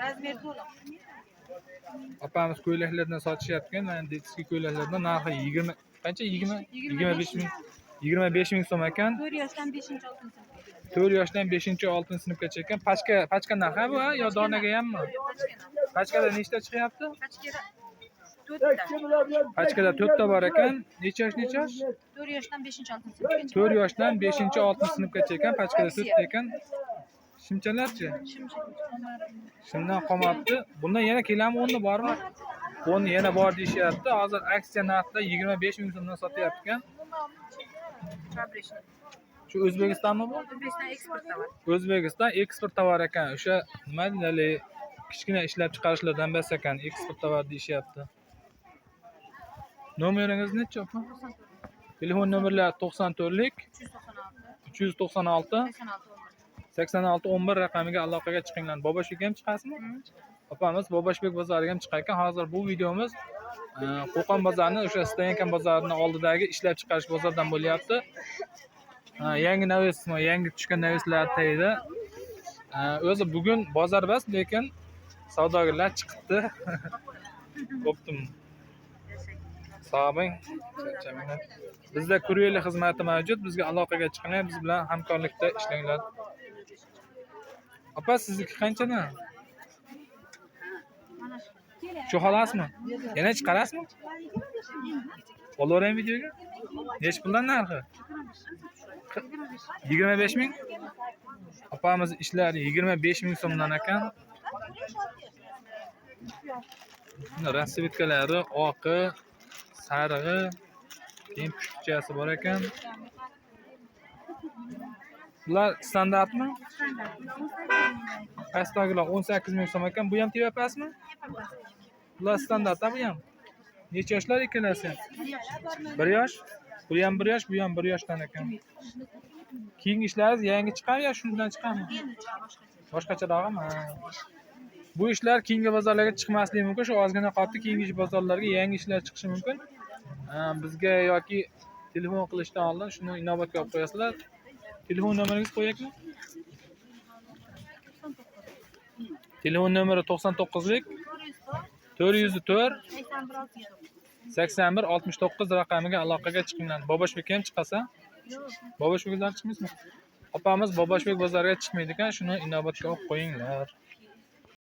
Razmer to'liq. Opamiz ko'ylaklardan sotishyapti. Mana detskiy ko'ylaklardan narxi 20 qancha? 25 ming. 25 ming so'm ekan. 4 yoshdan 5-6 sinfga. 4 yoshdan 5-6 sinfgacha ekan. Pachka narxi bu yo donaga hammi? Pachkada nechta chiqyapti? Pachkada 4 ta. Pachkada 4 ta bor ekan. Necha yosh, necha yosh? 4 yoshdan 5-6 sinfgacha. 4 yoshdan 5-6 sinfgacha ekan. Pachkada 4 ta ekan. Shimchalarchi? Shimdan qolmabdi. Bundan yana kelami 10 bormi? 10 yana bor deyishyapti. Hozir aksiya narxida 25 ming so'mdan sotyapti ekan. Shu O'zbekistonmi bu? O'zbekiston eksport tovar. O'zbekiston eksport tovar ekan. O'sha nima deydi? Kichkina ishlab chiqarishlardan bas ekan, eksport tovar deyishyapti. Nomeringiz necha opa? Telefon nomerlari 94lik 396 86 11 raqamiga aloqaga chiqinglar. Boboshbekka ham chiqasizmi? Opamiz Boboshbek bozoriga ham chiqar ekan. Hozir bu videomiz Qo'qon bozorining o'sha Stoyankan bozorining oldidagi ishlab chiqarish bozoridan bo'lyapti. Yangi navesmi, yangi tushgan naveslar tayida. O'zi bugun bozor emas, lekin savdogarlar chiqibdi. Bo'ptim. Sog' bo'ling. Charchamanglar. Bizda kuryerlik xizmati mavjud. Bizga aloqaga chiqinglar, biz bilan hamkorlikda ishlanglar. Opa, sizniki qanchadan? Shu xolasmi? Yana chiqarasizmi? Olaveraymi videoga? Nech puldan narxi? 25 ming? Opamiz ishlari 25 ming so'mdan ekan. Rasvetkalari oqi, sarig'i, keyin pushtichasi bor ekan. Bular standartmi? Pastdagilar 18 ming so'm ekan. Bu ham teva pastmi? Bular standart, bu ham. Necha yoshlar ikkalasi? 1 yosh. Bu ham 1 yosh, bu ham 1 yoshdan ekan. Keyingi ishlaringiz yangi chiqami yo shundan chiqami? Boshqacharog'imi? Bu ishlar keyingi bozorlarga chiqmasligi mumkin. Shu ozgina qolibdi, keyingi bozorlarga yangi ishlar chiqishi mumkin. Bizga yoki telefon qilishdan oldin shuni inobatga olib qo'yasizlar. Telefon nomeringizni qo'yaylikmi? Telefon nomeri 99lik 404 81 69 raqamiga aloqaga chiqinglar. Boboshbekka ham chiqasa? Boboshbeklar chiqmaysizmi? Opamiz Boboshbek bozoriga chiqmaydi ekan, shuni inobatga olib qo'yinglar.